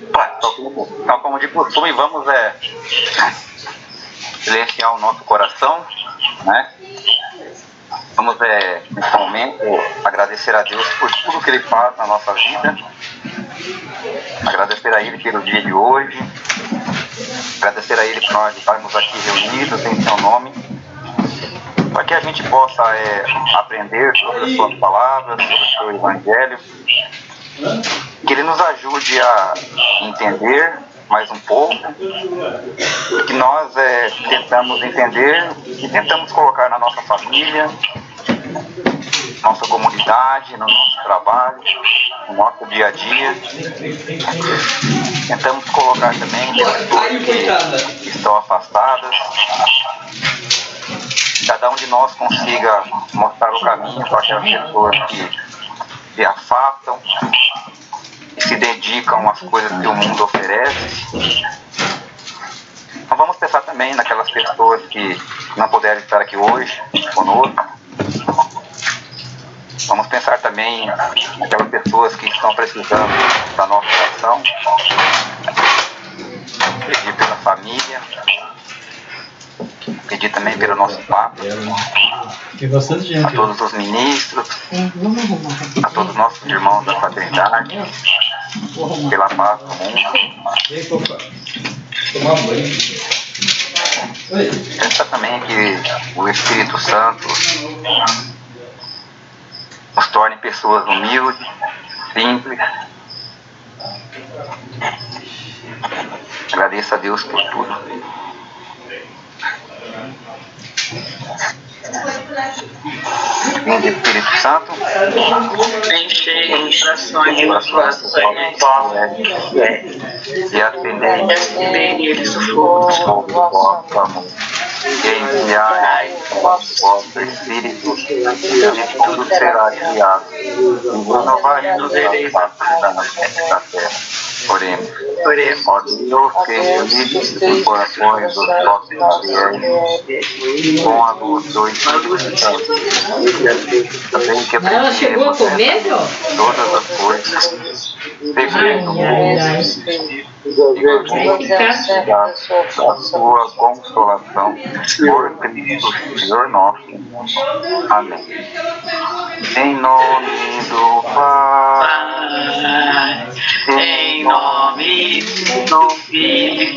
Então, como de costume, vamos silenciar o nosso coração, né? Vamos, nesse momento, agradecer a Deus por tudo que Ele faz na nossa vida, agradecer a Ele pelo dia de hoje, agradecer a Ele por nós estarmos aqui reunidos em Seu nome, para que a gente possa aprender sobre as Suas palavras, sobre o Seu Evangelho, que Ele nos ajude a entender mais um pouco, que nós tentamos entender e tentamos colocar na nossa família, nossa comunidade, no nosso trabalho, no nosso dia a dia. Tentamos colocar também pessoas que estão afastadas. Cada um de nós consiga mostrar o caminho para aquelas pessoas que se afastam, que se dedicam às coisas que o mundo oferece. Então vamos pensar também naquelas pessoas que não puderam estar aqui hoje conosco. Vamos pensar também naquelas pessoas que estão precisando da nossa oração. Pedir pela família. Pedir também pelo nosso Papa. A todos os ministros. A todos os nossos irmãos da fraternidade. Pela paz do mundo. Pensar também que o Espírito Santo nos torne pessoas humildes, simples. Agradeço a Deus por tudo. Vinde, Espírito Santo, enchei os corações e acendei neles o fogo do vosso amor. E enviai o vosso Espírito, e tudo será criado. E renovai os da terra. Oremos. Ó Deus, que reunides os corações dos vossos fiéis com a luz do Espírito Santo, também que aprendemos todas as coisas, segundo a sua consolação, por Cristo Senhor nosso. Amém. Em nome do Pai, em nome do Filho,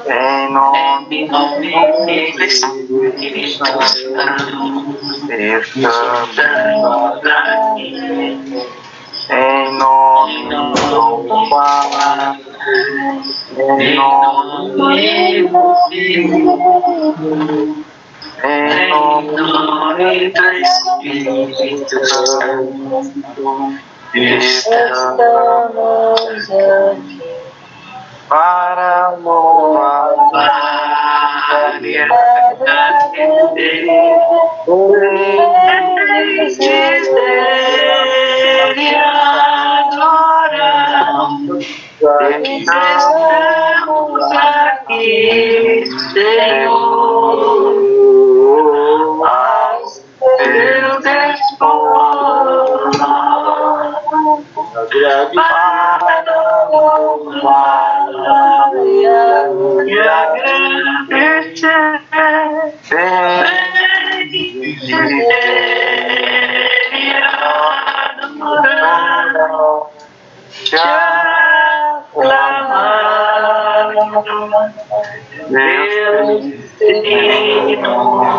em nome do Espírito Santo, estamos aqui. Em nome do Pai, em nome do Filho, em nome do Espírito Santo, estamos aqui para louvar e agradecer e adorar. Estamos aqui, Senhor, aos teus dispor, para louvar e agradecer, e adorar, te aclamar, Deus primordial.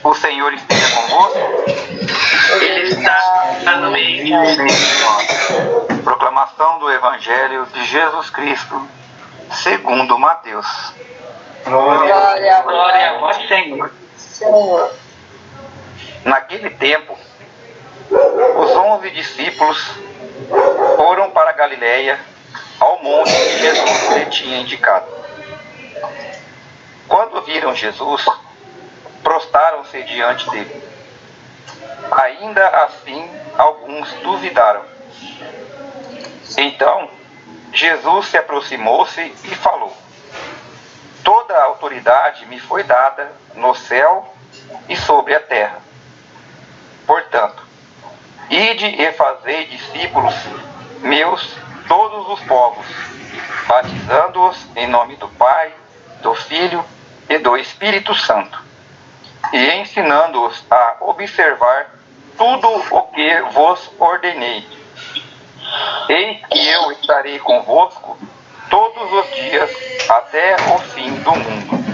O Senhor esteja convosco. Ele está no meio. Proclamação do Evangelho de Jesus Cristo, segundo Mateus. Glória a vós, Senhor. Naquele tempo, os 11 discípulos foram para Galiléia, ao monte que Jesus lhe tinha indicado. Quando viram Jesus, prostraram-se diante dele. Ainda assim, alguns duvidaram. Então, Jesus se aproximou-se e falou: Toda a autoridade me foi dada no céu e sobre a terra. Portanto, Ide e fazei discípulos meus todos os povos, batizando-os em nome do Pai, do Filho e do Espírito Santo, e ensinando-os a observar tudo o que vos ordenei. Eis que eu estarei convosco todos os dias até o fim do mundo.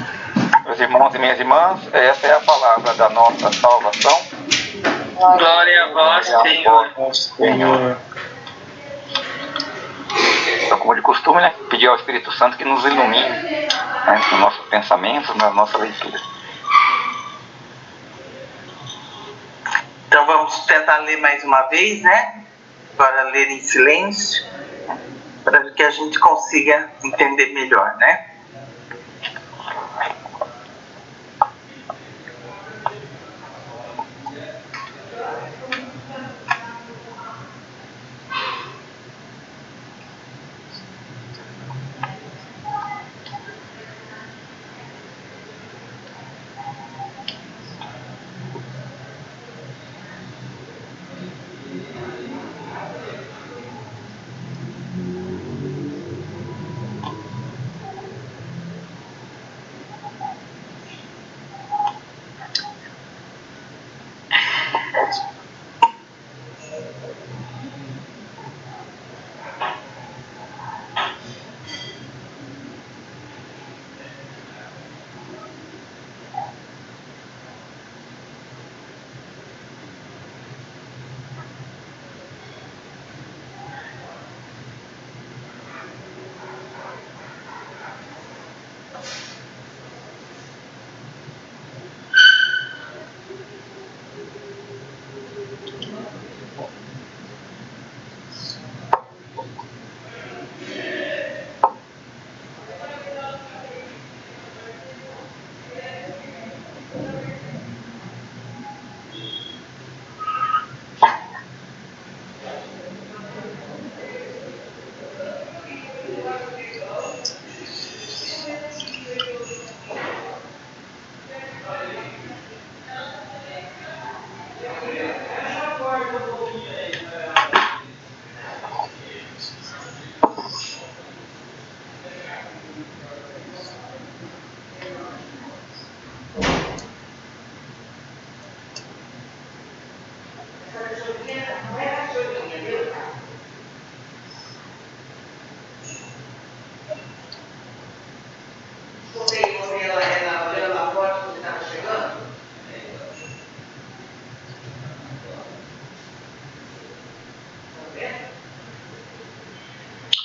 Meus irmãos e minhas irmãs, essa é a palavra da nossa salvação. Glória a vós, Senhor. Então, como de costume, né, pedir ao Espírito Santo que nos ilumine, né, nos nossos pensamentos, na nossa leitura. Então vamos tentar ler mais uma vez, né? Agora ler em silêncio, para que a gente consiga entender melhor, né?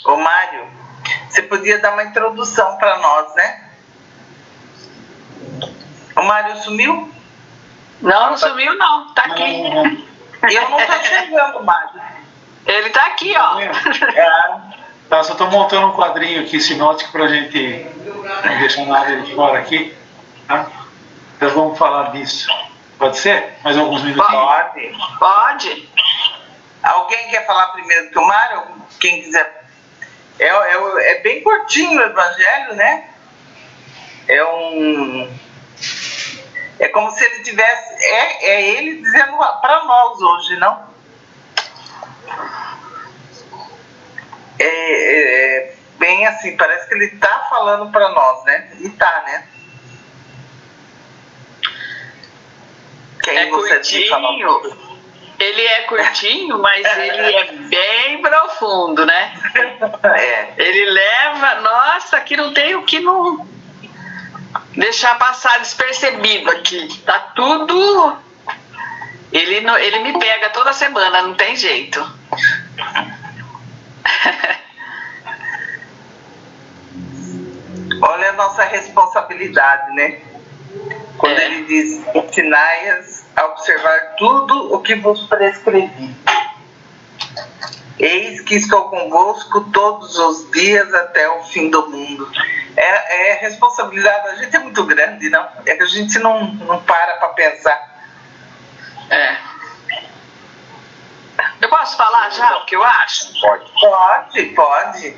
Ô Mário, você podia dar uma introdução para nós, né? O Mário sumiu? Não sumiu não, tá aqui. Eu não estou chegando, Mário. Ele tá aqui, ó. Tá, só estou montando um quadrinho aqui sinótico para a gente não deixar nada de fora aqui. Tá? Então vamos falar disso. Pode ser? Mais alguns minutinhos? Pode. Alguém quer falar primeiro que o Mário? Quem quiser. É bem curtinho o Evangelho, né? É como se ele tivesse. É ele dizendo para nós hoje, não? Bem assim, parece que ele está falando para nós, né? E tá, né? É curtinho. Ele é curtinho, mas ele é bem profundo, né? Ele leva... Nossa, aqui não tem o que não deixar passar despercebido aqui. Tá tudo... Ele me pega toda semana, não tem jeito. Olha a nossa responsabilidade, né? Quando ele diz: ensinai-as a observar tudo o que vos prescrevi. Eis que estou convosco todos os dias até o fim do mundo. A responsabilidade da gente é muito grande, não? É que a gente não para pensar. Eu posso falar já o que eu acho? Pode.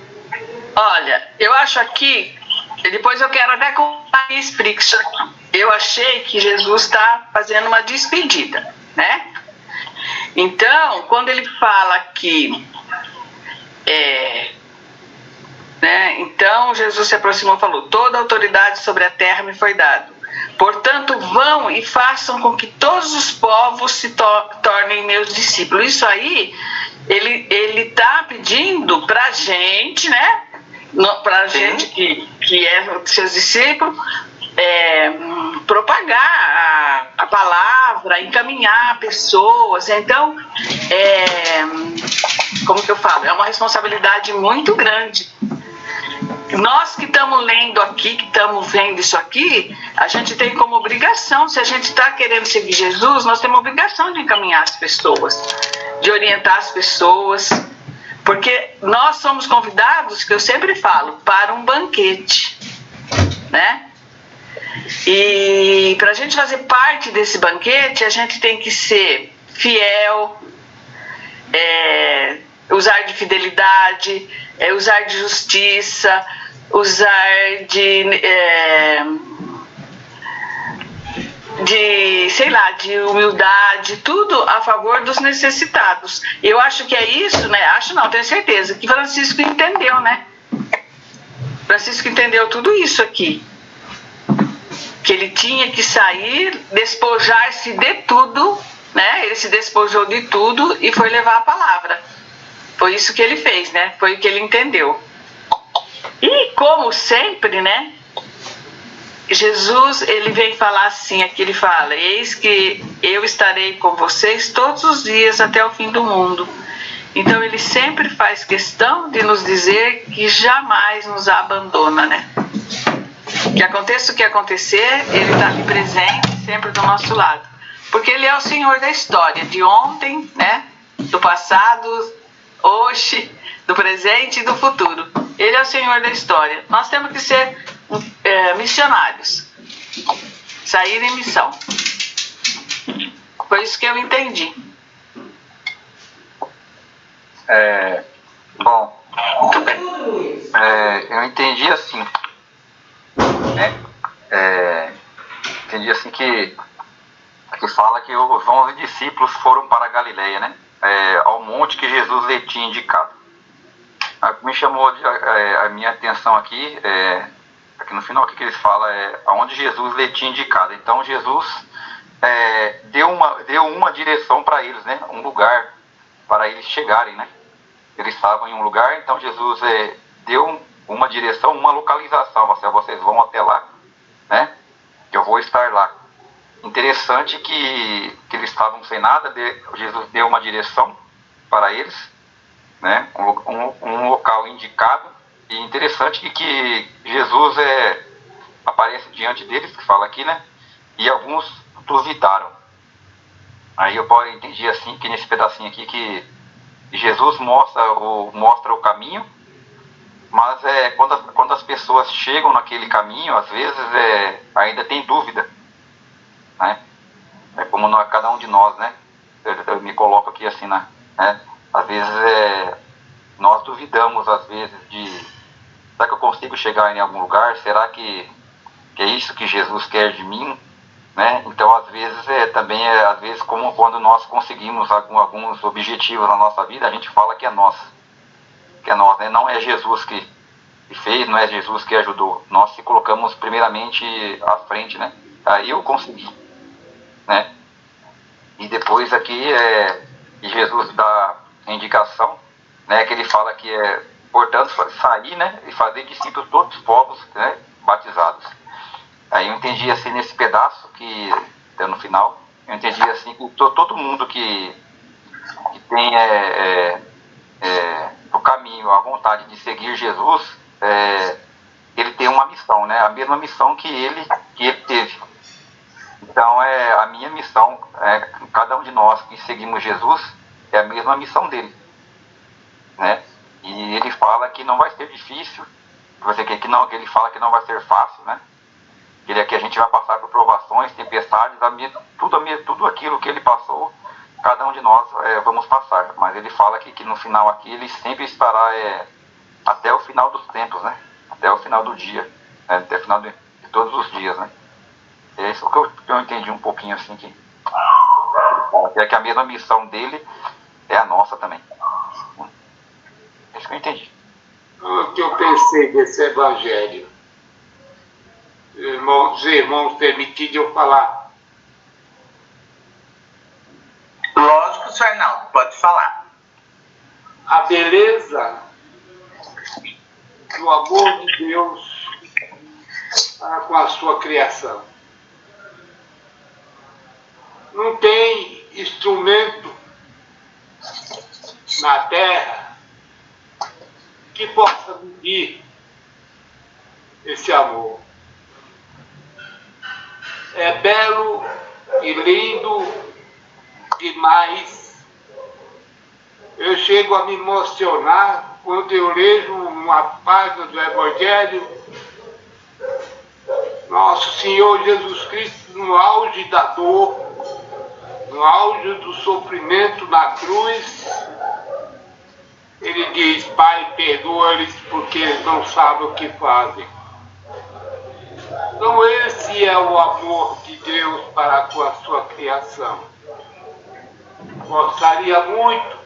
Olha, eu acho aqui, depois eu quero até contar e explicar isso aqui. Eu achei que Jesus está fazendo uma despedida, né? Então, quando ele fala que então Jesus se aproximou e falou: toda a autoridade sobre a terra me foi dada. Portanto, vão e façam com que todos os povos se tornem meus discípulos. Isso aí, ele está pedindo para a gente, né? Para a gente que é seus discípulos, propagar a palavra, encaminhar pessoas. Então, como que eu falo? É uma responsabilidade muito grande. Nós que estamos lendo aqui, que estamos vendo isso aqui, a gente tem como obrigação, se a gente está querendo seguir Jesus, nós temos a obrigação de encaminhar as pessoas, de orientar as pessoas, porque nós somos convidados, que eu sempre falo, para um banquete, né? E para a gente fazer parte desse banquete, a gente tem que ser fiel, usar de fidelidade, usar de justiça, usar de humildade, tudo a favor dos necessitados. Eu acho que é isso, né? Acho não, tenho certeza que Francisco entendeu, né? Francisco entendeu tudo isso aqui. Que ele tinha que sair, despojar-se de tudo, né? Ele se despojou de tudo e foi levar a palavra. Foi isso que ele fez, né? Foi o que ele entendeu. E como sempre, né? Jesus, ele vem falar assim, aqui ele fala: eis que eu estarei com vocês todos os dias até o fim do mundo. Então ele sempre faz questão de nos dizer que jamais nos abandona, né? Que aconteça o que acontecer, ele está ali presente, sempre do nosso lado. Porque ele é o Senhor da história, de ontem, né? Do passado, hoje, do presente e do futuro. Ele é o Senhor da história. Nós temos que ser missionários. Sair em missão. Foi isso que eu entendi. Bom, muito bem. Eu entendi assim, né? Entendi assim que fala que os 11 discípulos foram para a Galileia, né? Ao monte que Jesus lhe tinha indicado. Me chamou a minha atenção aqui, aqui no final, que eles falam, aonde Jesus lhe tinha indicado. Então Jesus deu uma direção para eles, né? Um lugar para eles chegarem, né? Eles estavam em um lugar, então Jesus deu uma direção, uma localização. Vocês vão até lá, né? Que eu vou estar lá. Interessante que eles estavam sem nada, Jesus deu uma direção para eles, né? Um local indicado. E interessante que Jesus aparece diante deles, que fala aqui, né? E alguns duvidaram. Aí eu entendi assim, que nesse pedacinho aqui, que Jesus mostra o caminho, mas quando as pessoas chegam naquele caminho, às vezes ainda tem dúvida, né? Como cada um de nós, né? Eu me coloco aqui assim, né? Às vezes nós duvidamos, às vezes, será que eu consigo chegar em algum lugar? Será que é isso que Jesus quer de mim? Né? Então, às vezes, às vezes, como quando nós conseguimos alguns objetivos na nossa vida, a gente fala que é nós, né? Não é Jesus que fez, não é Jesus que ajudou. Nós se colocamos primeiramente à frente, né? Aí eu consegui, né? E depois aqui, Jesus dá a indicação, né? Que ele fala que portanto, sair, né? E fazer discípulos todos os povos, né? Batizados. Aí eu entendi assim nesse pedaço que no final, eu entendi assim que todo mundo que tem o caminho, a vontade de seguir Jesus, ele tem uma missão, né? A mesma missão que ele teve. Então a minha missão, cada um de nós que seguimos Jesus, é a mesma missão dele, né? E ele fala que não vai ser difícil, que ele fala que não vai ser fácil, né? Que a gente vai passar por provações, tempestades, tudo aquilo que ele passou, cada um de nós vamos passar. Mas ele fala que no final aqui, ele sempre estará até o final dos tempos, né? Até o final do dia, né? Até o final de todos os dias, né? É isso que eu entendi um pouquinho assim. É que a mesma missão dele é a nossa também. É isso que eu entendi. O que eu pensei desse evangelho? Os irmãos permitirem eu falar. Lógico, senhor Arnaldo, pode falar. A beleza do amor de Deus para com a sua criação. Não tem instrumento na terra que possa medir esse amor. É belo e lindo demais. Eu chego a me emocionar quando eu leio uma página do Evangelho. Nosso Senhor Jesus Cristo, no auge da dor, no auge do sofrimento na cruz, ele diz: Pai, perdoa-lhes porque eles não sabem o que fazem. Então esse é o amor de Deus para com a sua criação. Gostaria muito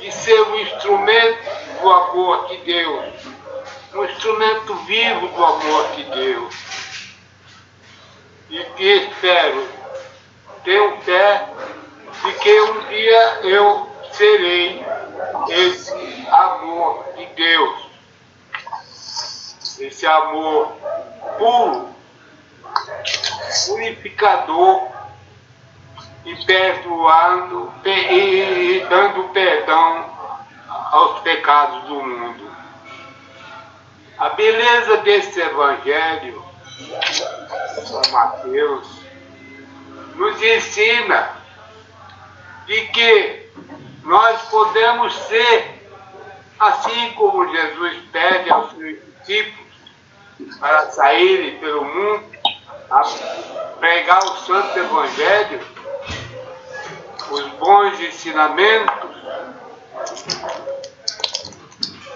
de ser um instrumento do amor de Deus, um instrumento vivo do amor de Deus. E que espero, tenho fé de que um dia eu serei esse amor de Deus, esse amor puro, purificador e perdoando e dando perdão aos pecados do mundo. A beleza desse evangelho, São Mateus, nos ensina de que nós podemos ser, assim como Jesus pede aos seus discípulos para saírem pelo mundo, a pregar o Santo Evangelho, os bons ensinamentos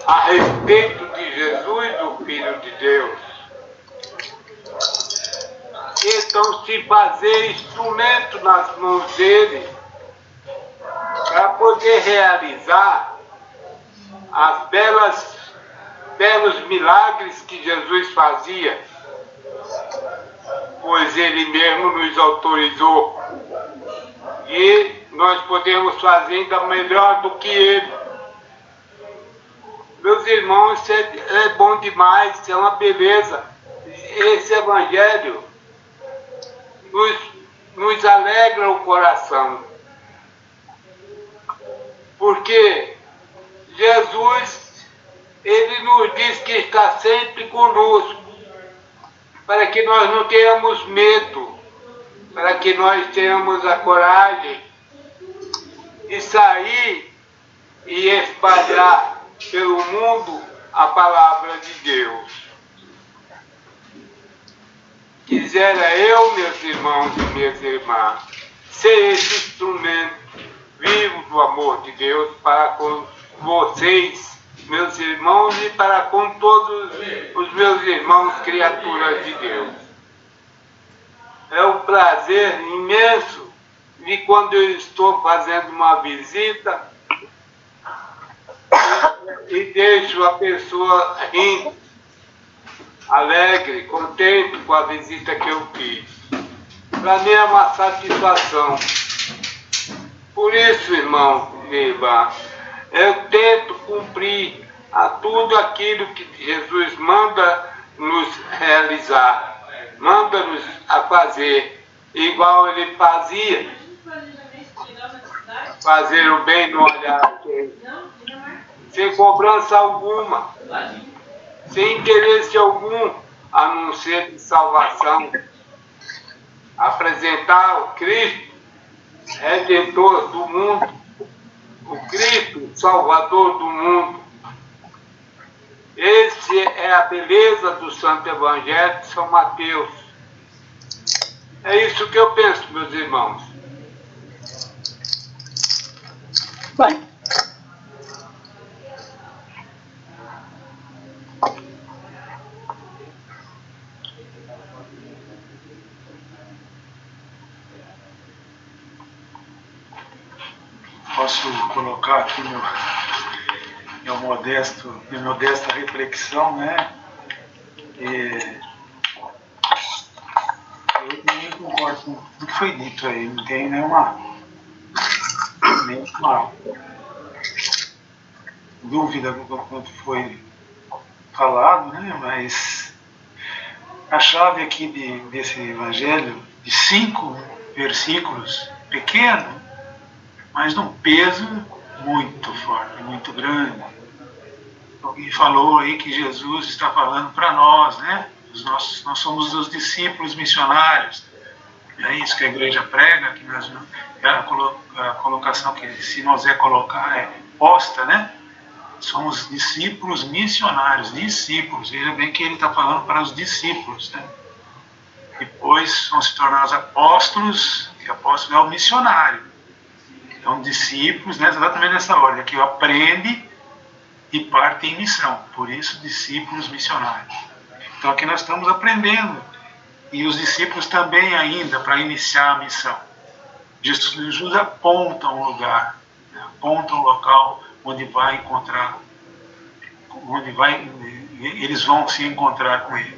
a respeito de Jesus, o Filho de Deus. Então, se fazer instrumento nas mãos dele para poder realizar as belos milagres que Jesus fazia, pois ele mesmo nos autorizou. E nós podemos fazer ainda melhor do que ele. Meus irmãos, isso é bom demais, isso é uma beleza. Esse evangelho nos alegra o coração. Porque Jesus, ele nos diz que está sempre conosco, para que nós não tenhamos medo, para que nós tenhamos a coragem de sair e espalhar pelo mundo a palavra de Deus. Quisera eu, meus irmãos e minhas irmãs, ser esse instrumento vivo do amor de Deus para com vocês, meus irmãos, e para com todos os meus irmãos, criaturas de Deus. É um prazer imenso de quando eu estou fazendo uma visita e deixo a pessoa rindo, alegre, contente com a visita que eu fiz. Para mim é uma satisfação. Por isso, irmão e irmã, eu tento cumprir a tudo aquilo que Jesus manda nos realizar, manda-nos a fazer, igual ele fazia. Fazer o bem no olhar dele, sem cobrança alguma, sem interesse algum, a não ser de salvação. Apresentar o Cristo, Redentor do mundo, o Cristo, Salvador do mundo. Esse é a beleza do Santo Evangelho de São Mateus. É isso que eu penso, meus irmãos. Bem, posso colocar aqui minha modesta reflexão, né? Eu também concordo com tudo que foi dito aí, não tem nenhuma dúvida do que foi falado, né? Mas a chave aqui desse evangelho, de 5 versículos, pequeno, mas num peso muito forte, muito grande. Alguém falou aí que Jesus está falando para nós, né? Nós somos os discípulos missionários. É isso que a igreja prega, que a colocação que se nós colocar é posta, né? Somos discípulos missionários, discípulos. Veja bem que ele está falando para os discípulos, né? Depois vão se tornar os apóstolos, e apóstolo é o missionário. Então, discípulos, né, exatamente nessa ordem, que aprende e parte em missão. Por isso, discípulos missionários. Então, aqui nós estamos aprendendo. E os discípulos também ainda, para iniciar a missão. Jesus aponta um lugar, né, aponta um local onde vai encontrar, eles vão se encontrar com ele.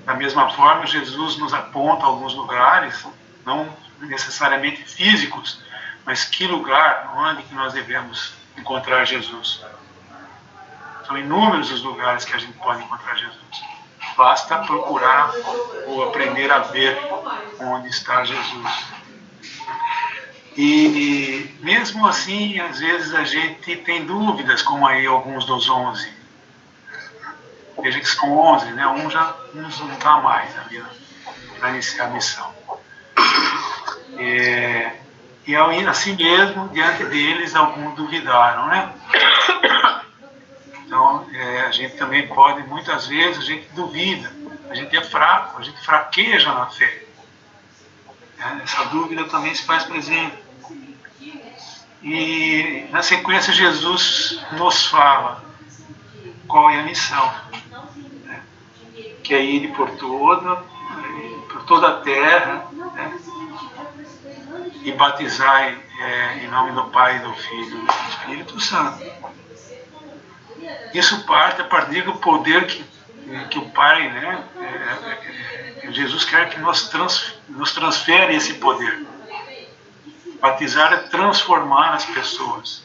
Da mesma forma, Jesus nos aponta alguns lugares, não necessariamente físicos, mas que lugar, onde que nós devemos encontrar Jesus. São inúmeros os lugares que a gente pode encontrar Jesus. Basta procurar ou aprender a ver onde está Jesus. E mesmo assim, às vezes a gente tem dúvidas, como aí alguns dos 11. Veja que são 11, né? Uns não está mais ali para iniciar a missão. E assim mesmo, diante deles, alguns duvidaram, né? Então, a gente também pode, muitas vezes, a gente duvida, a gente é fraco, a gente fraqueja na fé. Essa dúvida também se faz presente. E, na sequência, Jesus nos fala qual é a missão. Né? Que é ir por toda a terra, né? E batizar em nome do Pai, do Filho e do Espírito Santo. Isso parte a partir do poder que o Pai, né, Jesus quer que nos transfere esse poder. Batizar é transformar as pessoas.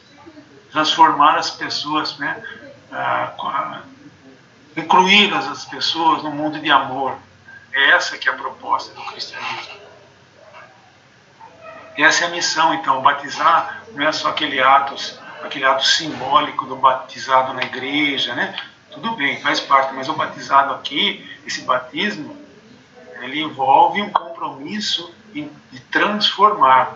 Transformar as pessoas, né, incluir as pessoas no mundo de amor. É essa que é a proposta do cristianismo. Essa é a missão, então. Batizar não é só aquele ato simbólico do batizado na igreja, né? Tudo bem, faz parte, mas o batizado aqui, esse batismo, ele envolve um compromisso de transformar,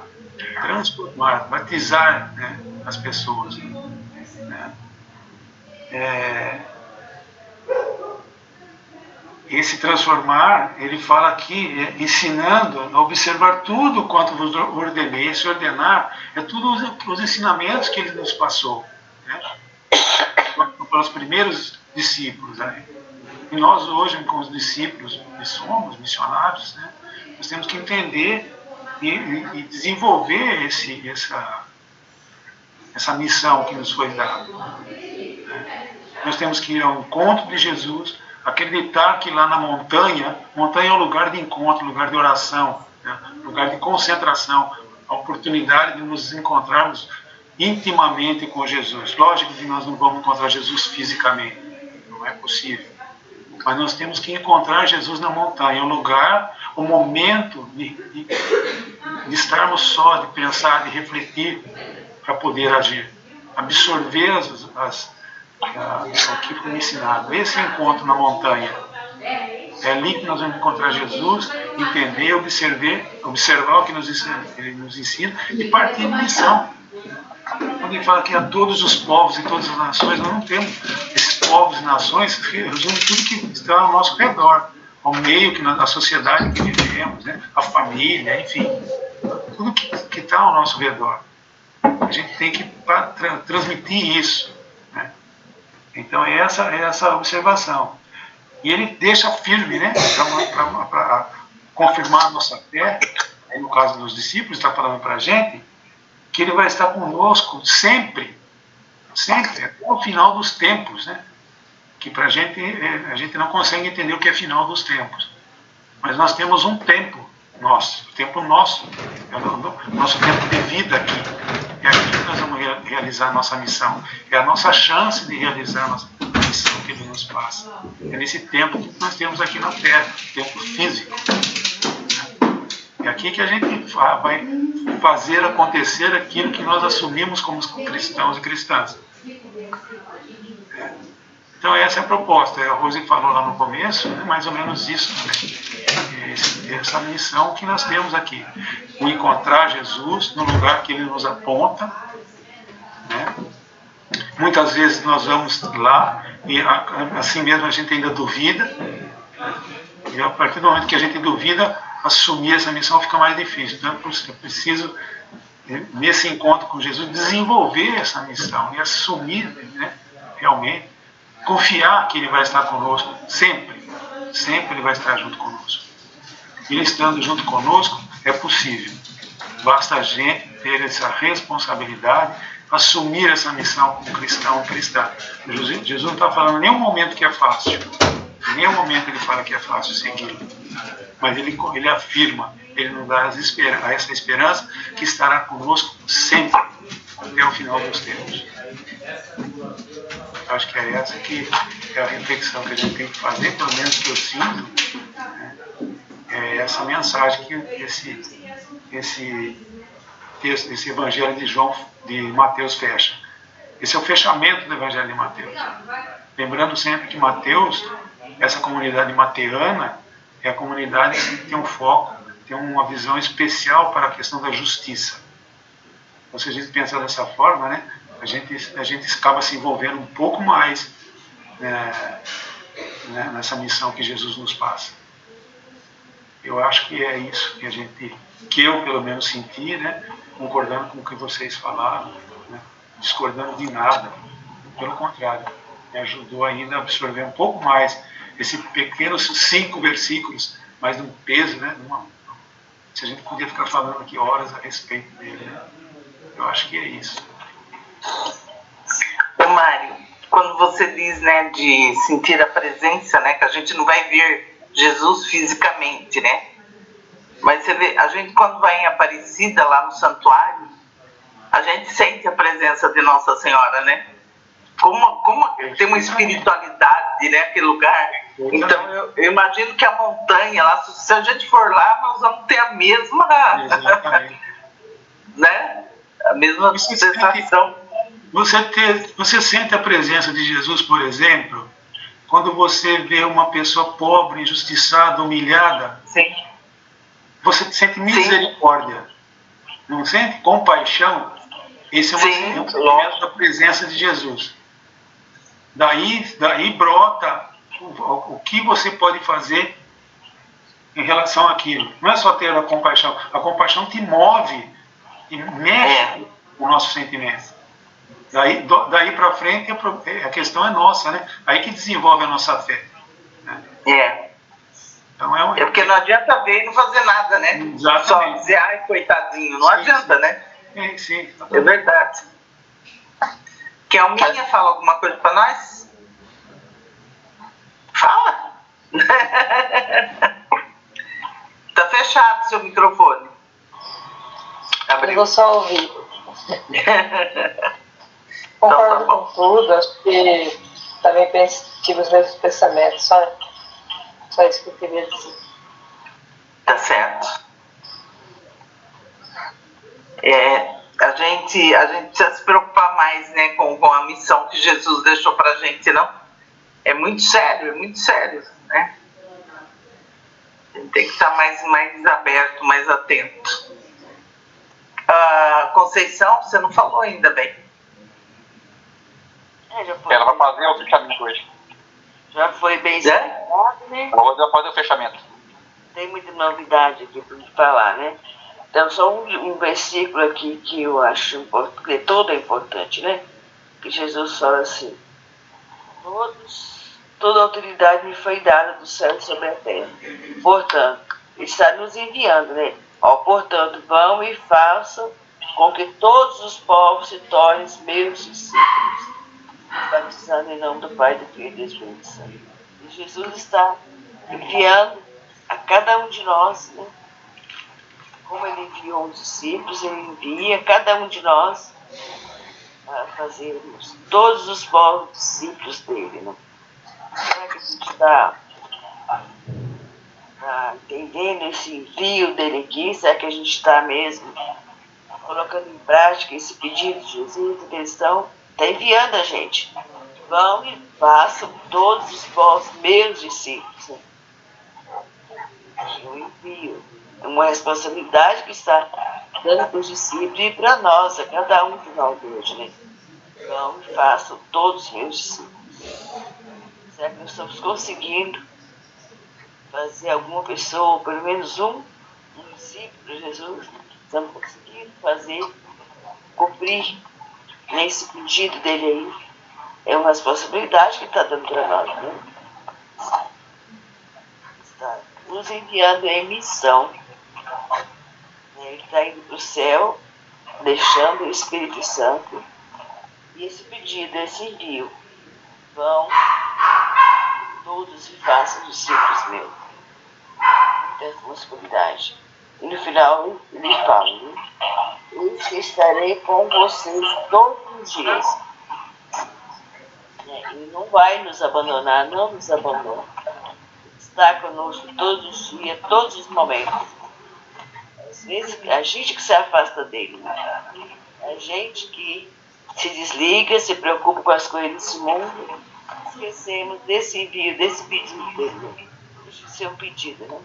batizar, né, as pessoas. Né? Esse transformar, ele fala aqui, ensinando a observar tudo quanto vos ordenei. Esse ordenar é tudo os ensinamentos que ele nos passou, né? Para os primeiros discípulos. Né? E nós hoje, como os discípulos que somos, missionários, né? Nós temos que entender e desenvolver essa missão que nos foi dada. Né? Nós temos que ir ao encontro de Jesus, acreditar que lá na montanha é um lugar de encontro, lugar de oração, né? Lugar de concentração, a oportunidade de nos encontrarmos intimamente com Jesus. Lógico que nós não vamos encontrar Jesus fisicamente, não é possível. Mas nós temos que encontrar Jesus na montanha, o lugar, o momento de estarmos só, de pensar, de refletir, para poder agir, absorver isso aqui foi ensinado. Esse encontro na montanha é ali que nós vamos encontrar Jesus, entender, observar o que ele nos ensina e partir de missão. Quando ele fala que a todos os povos e todas as nações, nós não temos esses povos e nações, resume tudo que está ao nosso redor, ao meio da sociedade que vivemos, né? A família, enfim, tudo que está ao nosso redor. A gente tem que transmitir isso. Então, essa é essa observação. E ele deixa firme, né, para confirmar a nossa fé, aí no caso dos discípulos, está falando para a gente, que Ele vai estar conosco sempre, sempre, até o final dos tempos, né? Que para a gente não consegue entender o que é final dos tempos. Mas nós temos um tempo nosso, o tempo nosso, é o nosso tempo de vida aqui. É aqui que nós vamos realizar a nossa missão. É a nossa chance de realizar a nossa missão que Ele nos passa. É nesse tempo que nós temos aqui na Terra, tempo físico. É aqui que a gente vai fazer acontecer aquilo que nós assumimos como cristãos e cristãs. Então essa é a proposta. A Rose falou lá no começo, né, mais ou menos isso, né? Essa missão que nós temos aqui. O encontrar Jesus no lugar que Ele nos aponta, né? Muitas vezes nós vamos lá e assim mesmo a gente ainda duvida, e a partir do momento que a gente duvida, assumir essa missão fica mais difícil. Então é preciso, nesse encontro com Jesus, desenvolver essa missão e assumir, né, realmente, confiar que Ele vai estar conosco sempre. Sempre Ele vai estar junto conosco. Ele estando junto conosco é possível. Basta a gente ter essa responsabilidade, assumir essa missão como cristão ou cristã. Jesus não está falando em nenhum momento que é fácil. Em nenhum momento Ele fala que é fácil seguir. Mas Ele afirma, Ele nos dá essa esperança que estará conosco sempre, até o final dos tempos. Acho que é essa que é a reflexão que a gente tem que fazer, pelo menos que eu sinto, né? É essa mensagem que esse texto, esse Evangelho de Mateus fecha. Esse é o fechamento do Evangelho de Mateus. Lembrando sempre que Mateus, essa comunidade mateana, é a comunidade que tem um foco, tem uma visão especial para a questão da justiça. Então, se a gente pensar dessa forma, né, a gente acaba se envolvendo um pouco mais, né, nessa missão que Jesus nos passa. Eu acho que é isso que eu pelo menos senti, né, concordando com o que vocês falaram, né, discordando de nada. Pelo contrário, me ajudou ainda a absorver um pouco mais esses pequenos 5 versículos, mas de um peso, né, se a gente podia ficar falando aqui horas a respeito dele, né? Eu acho que é isso. Ô Mário, quando você diz, né, de sentir a presença, né, que a gente não vai ver Jesus fisicamente, né? Mas você vê, a gente quando vai em Aparecida, lá no santuário, a gente sente a presença de Nossa Senhora, né? Como tem uma espiritualidade, né, aquele lugar. Então eu imagino que a montanha lá, se a gente for lá, nós vamos ter a mesma né? A mesma sensação. Você sente a presença de Jesus, por exemplo, quando você vê uma pessoa pobre, injustiçada, humilhada? Sim. Você sente misericórdia. Sim. Não sente? Compaixão. Esse é um sentimento da presença de Jesus. Daí brota o que você pode fazer em relação àquilo. Não é só ter a compaixão. A compaixão te move e mexe com o nosso sentimento. Daí para frente a questão é nossa, né? Aí que desenvolve a nossa fé. Né? Então é porque não adianta ver e não fazer nada, né? Exatamente. Só dizer, ai, coitadinho. Não adianta, né? Sim. É verdade. Kelminha fala alguma coisa para nós? Fala! Tá fechado seu microfone. Abriu. Eu vou só ouvir. Concordo com tudo, acho que também tive os mesmos pensamentos, só isso que eu queria dizer. Tá certo. A gente precisa se preocupar mais, né, com a missão que Jesus deixou pra gente, não? É muito sério, né? A gente tem que estar mais aberto, mais atento. Conceição, você não falou ainda bem. Ela vai fazer o fechamento hoje. Já foi bem explicado, né? Ela vai fazer o fechamento. Tem muita novidade aqui para falar, né? Então, só um versículo aqui que eu acho importante, porque todo é importante, né? Que Jesus fala assim: toda autoridade me foi dada do céu e sobre a terra. Portanto, está nos enviando, né? Portanto, vão e façam com que todos os povos se tornem meus discípulos, batizando em nome do Pai, do Filho e do Espírito Santo. E Jesus está enviando a cada um de nós, né? Como ele enviou os discípulos, ele envia a cada um de nós a fazermos todos os povos discípulos dele, né? Será que a gente está entendendo esse envio dele aqui? Será que a gente está mesmo colocando em prática esse pedido de Jesus? Que eles está enviando a gente. Vão e façam todos os povos meus discípulos, né? Eu envio. É uma responsabilidade que está dando para os discípulos e para nós, a cada um de nós hoje, né? Vão e façam todos os meus discípulos. Será que nós estamos conseguindo fazer alguma pessoa, pelo menos um discípulo de Jesus? Estamos conseguindo fazer, cumprir nesse pedido dele aí? É uma responsabilidade que está dando para nós, né? Está nos enviando em missão. Ele está indo para o céu, deixando o Espírito Santo. E esse pedido, esse envio, vão todos e façam discípulos meus. Muita responsabilidade. E no final ele fala, né? Eu estarei com vocês todos os dias. Ele não vai nos abandonar, não nos abandona. Está conosco todos os dias, todos os momentos. Às vezes a gente que se afasta dele, né? A gente que se desliga, se preocupa com as coisas desse mundo, esquecemos desse envio, desse pedido dele. Deixa de ser um pedido, né?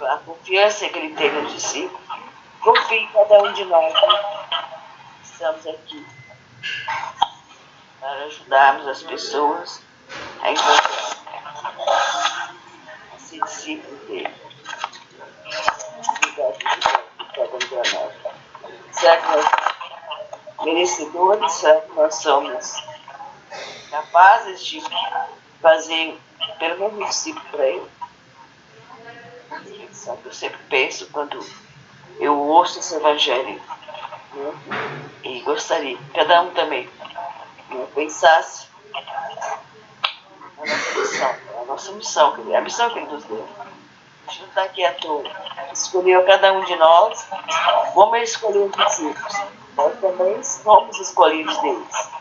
A confiança que ele tem nos discípulos, confie em cada um de nós, né? Estamos aqui para ajudarmos as pessoas a encontrar, a ser discípulos dele. Será que nós somos merecedores? Será que nós somos capazes de fazer pelo menos um discípulo para ele? Sabe, eu sempre penso quando eu ouço esse evangelho, né? E gostaria, cada um também, né, pensasse na nossa missão, a missão que ele nos deu. A gente não está aqui à toa. Escolheu cada um de nós, como ele escolheu os discípulos. Nós também somos escolhidos deles.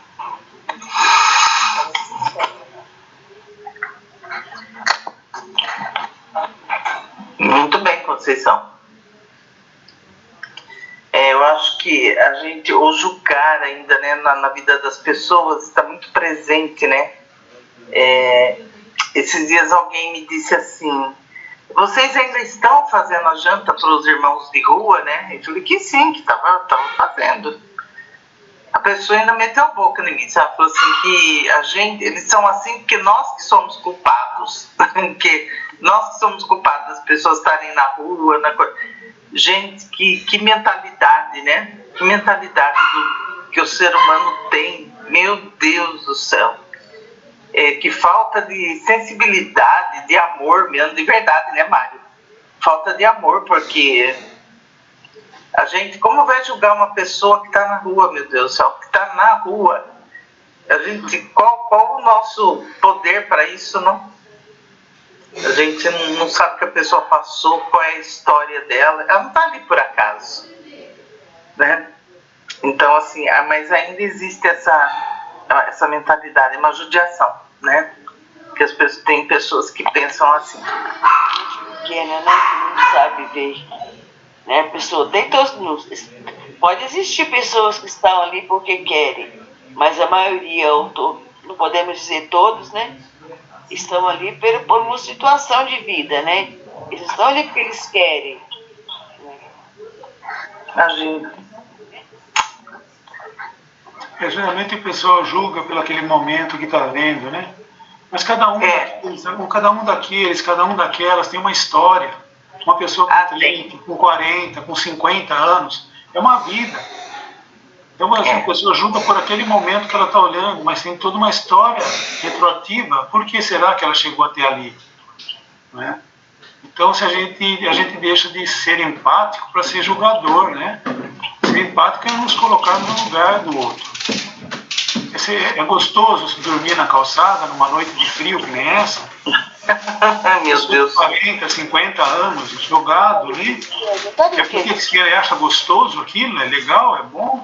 Muito bem, Conceição. Eu acho que a gente, o julgar ainda, né, na vida das pessoas está muito presente, né? Esses dias alguém me disse assim: vocês ainda estão fazendo a janta para os irmãos de rua, né? Eu falei que sim, que estava fazendo. A pessoa ainda meteu a boca em mim, sabe? Falou assim que eles são assim porque nós que somos culpados. Que nós que somos culpados das pessoas estarem na rua, Gente, que mentalidade, né? Que mentalidade que o ser humano tem. Meu Deus do céu. Que falta de sensibilidade, de amor mesmo, de verdade, né, Mário? Falta de amor, porque a gente, como vai julgar uma pessoa que está na rua, meu Deus do céu, que está na rua? A gente, qual o nosso poder para isso, não? A gente não sabe o que a pessoa passou, qual é a história dela. Ela não está ali por acaso, né? Então, assim, mas ainda existe essa mentalidade, é uma judiação, né? Que as pessoas, tem pessoas que pensam assim. Pequena, né? Que não sabe ver, né? A pessoa tem pode existir pessoas que estão ali porque querem, mas a maioria, não podemos dizer todos, né? Estão ali por uma situação de vida, né? Eles estão ali porque eles querem. Imagina. Geralmente o pessoal julga pelo aquele momento que está vendo, né? Mas cada um daqueles, cada um daquelas tem uma história. Uma pessoa com 30, com 40, com 50 anos, é uma vida. Então a pessoa julga por aquele momento que ela está olhando, mas tem toda uma história retroativa. Por que será que ela chegou até ali? Né? Então, se a gente deixa de ser empático para ser julgador, né? Ser empático é nos colocar no lugar do outro. É gostoso dormir na calçada numa noite de frio que nem essa. Meu Deus. 40, 50 anos, jogado ali. É porque você acha gostoso aquilo, é legal, é bom.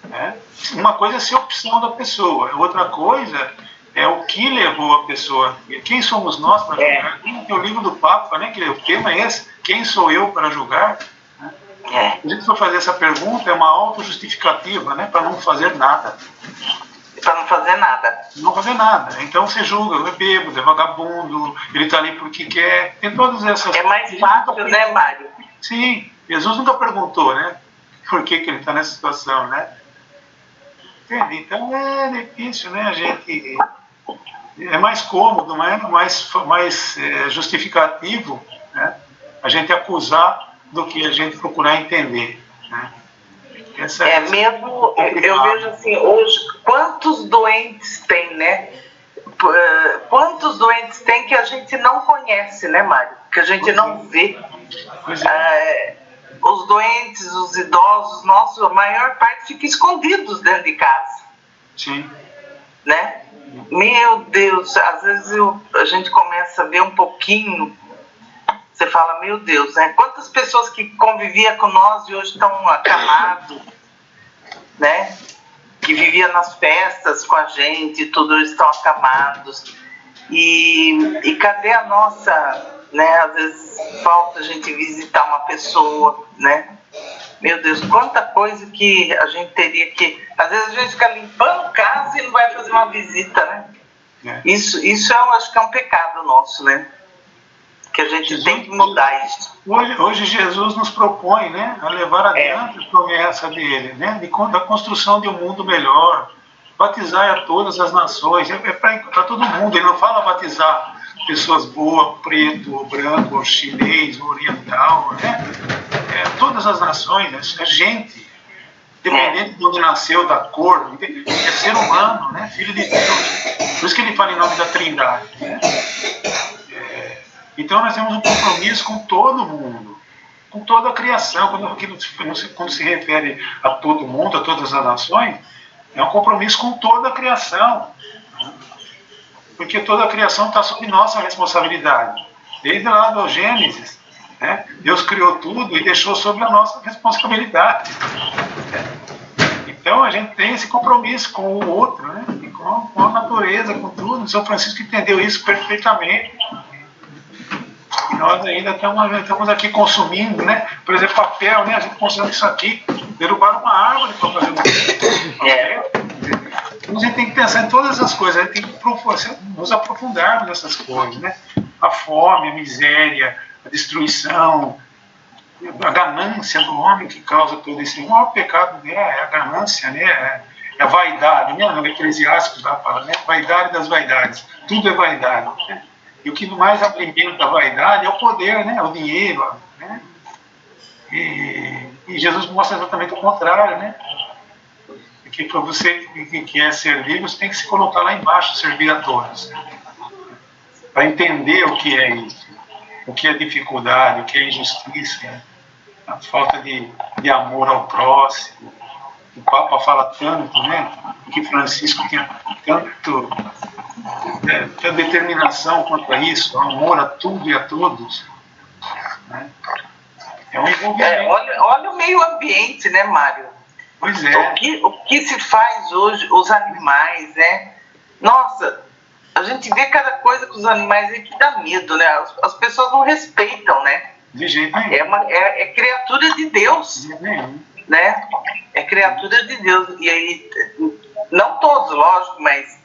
Né? Uma coisa é ser opção da pessoa, outra coisa é o que levou a pessoa. Quem somos nós para julgar? Tem o livro do Papa, né, que o tema é esse, quem sou eu para julgar? Né? Se a gente for fazer essa pergunta, é uma autojustificativa, né, para não fazer nada. Para não fazer nada. Não fazer nada. Então você julga, é bêbado, é vagabundo, ele está ali porque quer. Tem todas essas coisas. É mais fácil, né, Mário? Sim, Jesus nunca perguntou, né, por que ele está nessa situação, né? Entende? Então é difícil, né, a gente... É mais cômodo, mais justificativo, né, a gente acusar do que a gente procurar entender, né? Mesmo, eu vejo assim, hoje, quantos doentes tem, né? Quantos doentes tem que a gente não conhece, né, Mário? Que a gente não vê. Os doentes, os idosos, nossos, a maior parte fica escondidos dentro de casa. Sim. Né? Meu Deus, às vezes a gente começa a ver um pouquinho, você fala, meu Deus, né? Quantas pessoas que conviviam com nós e hoje estão acamados, né? Que viviam nas festas com a gente, tudo estão acamados. E cadê a nossa, né? Às vezes falta a gente visitar uma pessoa, né? Meu Deus, quanta coisa que a gente teria que... Às vezes a gente fica limpando casa e não vai fazer uma visita, né? Isso eu acho que é um pecado nosso, né? Que a gente tem que mudar isso. Hoje Jesus nos propõe, né, a levar adiante a promessa dele, né, da construção de um mundo melhor, batizar a todas as nações, é para todo mundo. Ele não fala batizar pessoas boas, preto, ou branco, ou chinês, ou oriental, né? Todas as nações, é gente, independente de onde nasceu, da cor, é ser humano, né? Filho de Deus. Por isso que ele fala em nome da Trindade, né? Então nós temos um compromisso com todo mundo, com toda a criação. Quando se refere a todo mundo, a todas as nações, é um compromisso com toda a criação, porque toda a criação está sob nossa responsabilidade, desde lá do Gênesis, né? Deus criou tudo e deixou sob a nossa responsabilidade. Então a gente tem esse compromisso com o outro, né? E com a natureza, com tudo. São Francisco entendeu isso perfeitamente. E nós ainda estamos aqui consumindo, né? Por exemplo, papel, né? A gente consome isso aqui, derrubaram uma árvore para fazer papel. Então a gente tem que pensar em todas essas coisas, a gente tem que nos aprofundar nessas coisas, né? A fome, a miséria, a destruição, a ganância do homem que causa todo esse... O maior pecado é a ganância, né? É a vaidade, né? No Eclesiásticos lá fala, né? Vaidade das vaidades, tudo é vaidade, né? E o que mais alimenta a vaidade é o poder, né? O dinheiro, né? E Jesus mostra exatamente o contrário, né? Que para você que quer servir, você tem que se colocar lá embaixo, servir a todos, para entender o que é isso, o que é dificuldade, o que é injustiça, a falta de amor ao próximo. O Papa fala tanto, né? Que Francisco tinha tanta determinação quanto a isso, amor a tudo e a todos, né? É um envolvimento. Olha o meio ambiente, né, Mário? Pois é. O que se faz hoje, os animais, né? Nossa, a gente vê cada coisa com os animais aí que dá medo, né? As pessoas não respeitam, né? De jeito nenhum. É criatura de Deus. De jeito nenhum. Né? É criatura de Deus. E aí, não todos, lógico, mas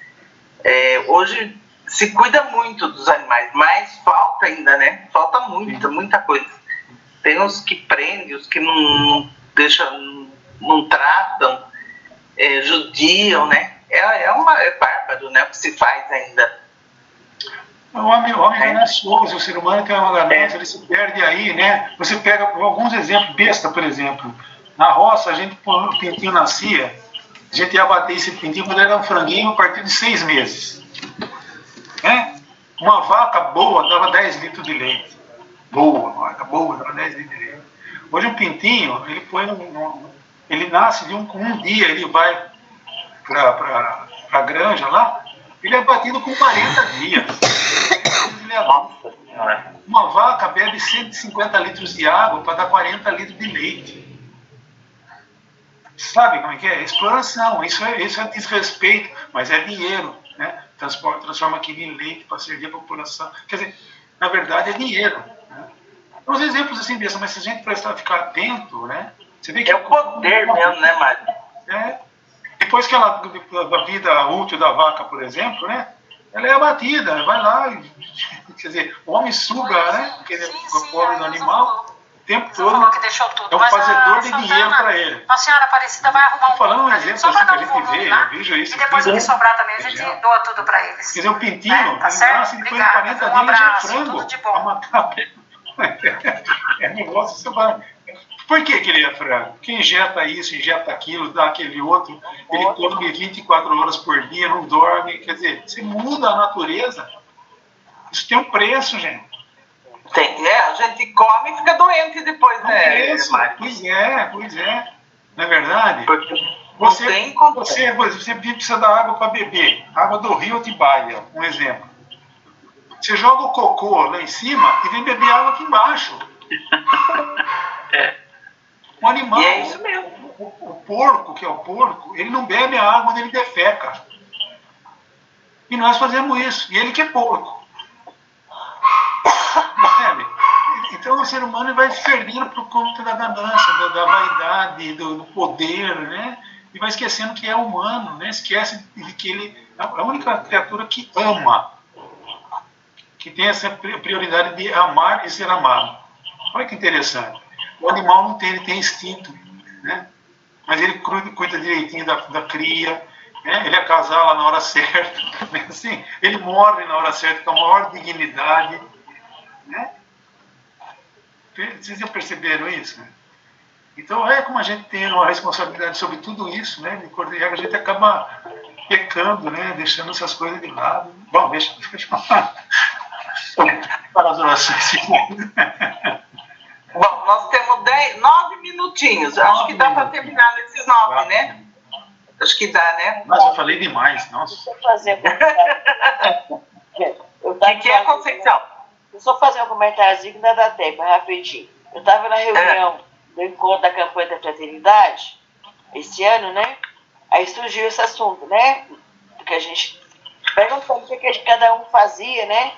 hoje se cuida muito dos animais, mas falta ainda, né? Falta muita coisa. Tem uns que prendem, os que não deixam, não tratam, judiam, né? É bárbaro, né? O que se faz ainda. O homem é ganancioso, o ser humano tem uma ganância, ele se perde aí, né? Você pega alguns exemplos, besta, por exemplo. Na roça, quando o pintinho nascia, a gente ia bater esse pintinho quando ele era um franguinho a partir de 6 meses. Né? Uma vaca boa dava 10 litros de leite. boa, uma vaca boa, dá 10 litros de leite. Hoje um pintinho, ele nasce com um dia, ele vai para a granja lá, ele é batido com 40 dias. Ele é uma vaca bebe 150 litros de água para dar 40 litros de leite. Sabe como é que é? Exploração, isso é desrespeito, mas é dinheiro, né? Transforma aquilo em leite para servir a população. Quer dizer, na verdade é dinheiro. Né? Uns exemplos assim dessa, mas se a gente ficar atento, né? Você vê que é o poder mesmo, né, Mário? Depois que ela, da vida útil da vaca, por exemplo, né? Ela é abatida, vai lá, quer dizer, o homem suga, né? Aquele pobre do animal. O tempo todo que deixou tudo, é um fazedor de dinheiro para ele. A senhora Aparecida vai arrumar um falando um exemplo assim que a gente vê, eu vejo isso. E depois o que sobrar também a gente doa tudo para eles. Quer dizer, o pintinho, tá ele nasce depois de 40 dias já é frango. Tudo de bom. É negócio, você vai... Por que ele é frango? Porque injeta isso, injeta aquilo, dá aquele outro, ele come 24 horas por dia, não dorme, quer dizer, você muda a natureza. Isso tem um preço, gente. Tem, a gente come e fica doente depois, né? Pois é. Não é verdade? Porque você precisa da água para beber. Água do rio Atibaia, um exemplo. Você joga o cocô lá em cima e vem beber água aqui embaixo. Um animal, e é isso mesmo. O porco, que é o porco, ele não bebe a água quando ele defeca. E nós fazemos isso. E ele que é porco. Percebe? Então o ser humano vai se perdendo por conta da ganância, da vaidade, do poder, né? E vai esquecendo que é humano, né? Esquece de que ele é a única criatura que ama, que tem essa prioridade de amar e ser amado. Olha que interessante. O animal não tem, ele tem instinto, né? Mas ele cuida direitinho da cria, né? Ele acasala na hora certa, né? Assim, ele morre na hora certa com a maior dignidade, né? Vocês já perceberam isso? Né? Então é como a gente tem uma responsabilidade sobre tudo isso, né? A gente acaba pecando, né? Deixando essas coisas de lado. Bom, deixa para as orações. Bom, nós temos 9 minutinhos. Acho que dá para terminar nesses 9, né? Acho que dá, né? Mas eu falei demais, nossa. Deixa eu fazer o que é, Conceição? Eu só fazer um comentáriozinho que ainda dá tempo, rapidinho. Eu estava na reunião do encontro da campanha da fraternidade, esse ano, né? Aí surgiu esse assunto, né? Porque a gente perguntou o que cada um fazia, né?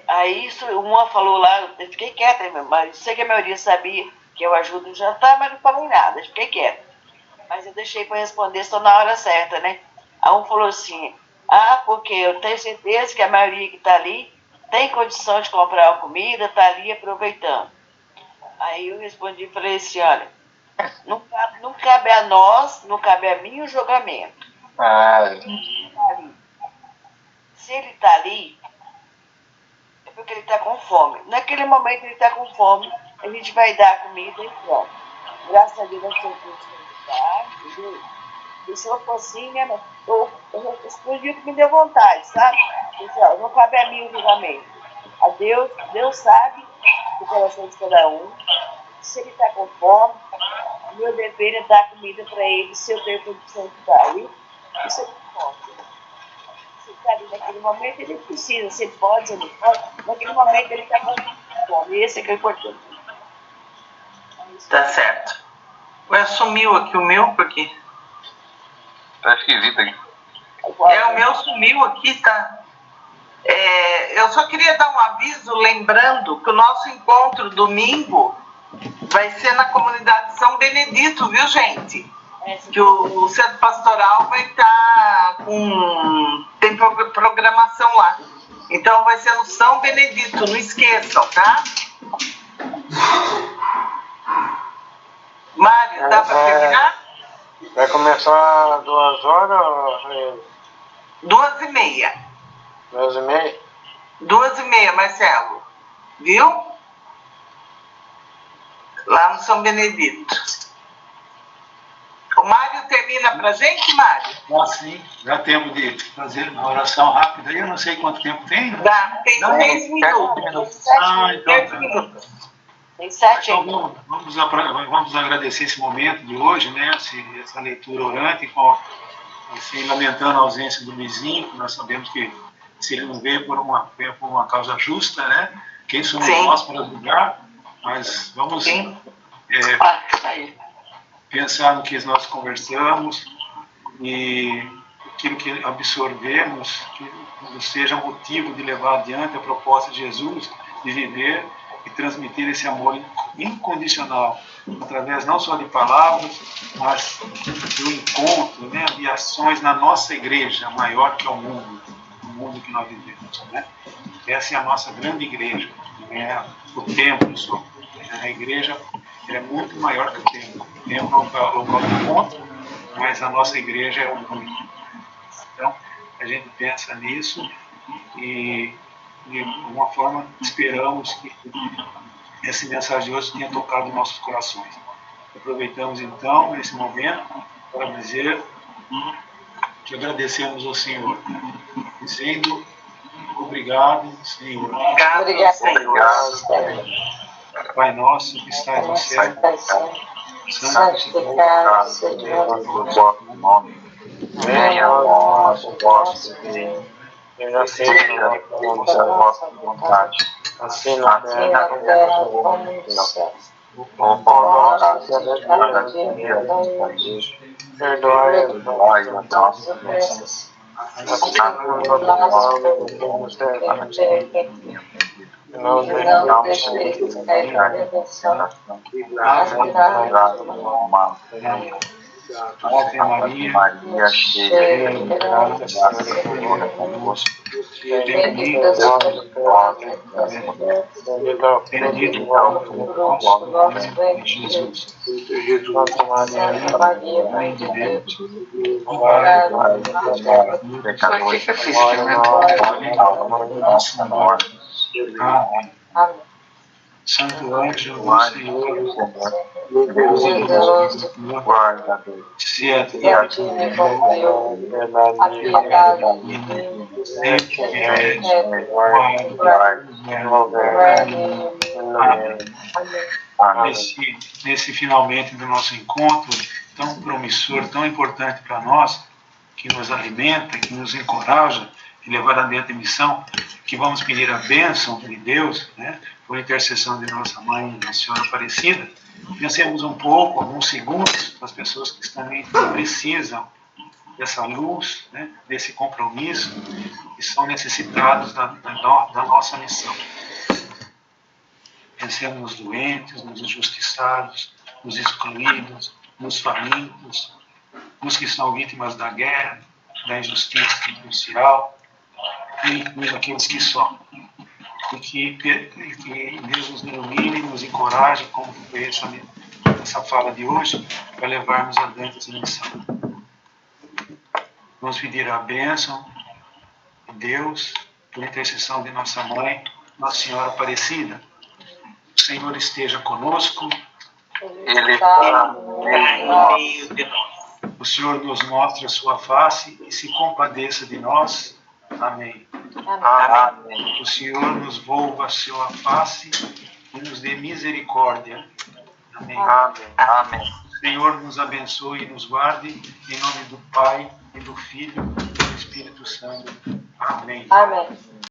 Aí uma falou lá, eu fiquei quieta, mas sei que a maioria sabia que eu ajudo no jantar, mas não falei nada, eu fiquei quieta. Mas eu deixei para responder só na hora certa, né? Aí um falou assim, porque eu tenho certeza que a maioria que está ali tem condição de comprar uma comida, está ali aproveitando. Aí eu respondi e falei assim, olha, não cabe a nós, não cabe a mim o julgamento. Se ele está ali, é porque ele está com fome. Naquele momento ele está com fome, a gente vai dar comida e pronto. Graças a Deus, eu entendeu? E se eu fosse assim, né, eu respondi o que me deu vontade, sabe? Pessoal, não cabe a mim o julgamento. A Deus sabe o coração de cada um. Se ele está com fome, o meu dever é dar comida para ele, se eu tenho condição de dar ali, e se eu não posso. Se está ali naquele momento, ele precisa, se ele pode, se ele não pode, naquele momento ele está com fome. Esse é que é o importante. Tá certo. Ué, sumiu aqui o meu, porque... Tá esquisito aqui. O meu sumiu aqui, tá? Eu só queria dar um aviso, lembrando que o nosso encontro domingo vai ser na comunidade São Benedito, viu, gente? Que o Centro Pastoral vai estar tem programação lá. Então vai ser no São Benedito, não esqueçam, tá? Mário, dá para terminar? Vai começar 2 horas? 2h30. 2h30? 2h30, Marcelo. Viu? Lá no São Benedito. O Mário termina termina pra gente, Mário? Dá sim, dá tempo de fazer uma oração rápida. Eu não sei quanto tempo tem. Né? Dá, tem 6 minutos. Ah, então 7 tá. minutos. Tem 7 aí. Então, vamos agradecer esse momento de hoje, né? Essa leitura orante, assim, lamentando a ausência do vizinho, que nós sabemos que se ele não veio por uma causa justa, né? Quem somos nós para julgar? Mas vamos pensar no que nós conversamos e aquilo que absorvemos, que seja motivo de levar adiante a proposta de Jesus de viver e transmitir esse amor incondicional, através não só de palavras, mas do encontro, né, de ações na nossa igreja, maior que o mundo que nós vivemos. Né? Essa é a nossa grande igreja, é o templo só. A igreja é muito maior que o templo. O templo é o local de encontro, mas a nossa igreja é o mundo. Então, a gente pensa nisso e, de alguma forma, esperamos que essa mensagem de hoje tenha tocado em nossos corações. Aproveitamos, então, esse momento para dizer que agradecemos ao Senhor, dizendo obrigado, Senhor. Obrigado, Senhor. Pai nosso que estás no céu, santificado seja o vosso nome. Venha a nós o vosso reino. Seja a vossa vontade, assim na terra como no céu. O pão nosso de cada dia hoje, perdoai as nossas ofensas, assim como nós perdoamos não deixeis cair na tentação, mas livrai-nos do mal. Ave Maria, cheia de graça, o Senhor é convosco. Bendita sois vós entre as mulheres, bendito é o fruto do vosso ventre, Jesus. Santa Maria, Mãe de Deus, rogai por nós, pecadores, agora e na nossa morte. Amém. Santo anjo do Senhor, Deus zeloso, guarda-nos. se a Se a ti me confiou a piedade de Deus, sempre Amém. Nesse finalmente do nosso encontro tão promissor, tão importante para nós, que nos alimenta, que nos encoraja e levar adiante a missão, que vamos pedir a bênção de Deus, né, por intercessão de nossa Mãe, a Senhora Aparecida. Pensemos um pouco, alguns segundos, das pessoas que também precisam dessa luz, né, desse compromisso, que são necessitados da nossa missão. Pensemos nos doentes, nos injustiçados, nos excluídos, nos famintos, nos que são vítimas da guerra, da injustiça social, e aqueles que sofrem. E que Deus nos ilumine, nos encoraje, como foi essa fala de hoje, para levarmos adiante essa missão. Vamos pedir a bênção de Deus, por intercessão de nossa Mãe, Nossa Senhora Aparecida. O Senhor esteja conosco. Ele está no meio de nós. O Senhor nos mostre a sua face e se compadeça de nós. Amém. Amém. O Senhor nos volva a sua face e nos dê misericórdia. Amém. Amém. O Senhor nos abençoe e nos guarde, em nome do Pai, e do Filho, e do Espírito Santo. Amém. Amém.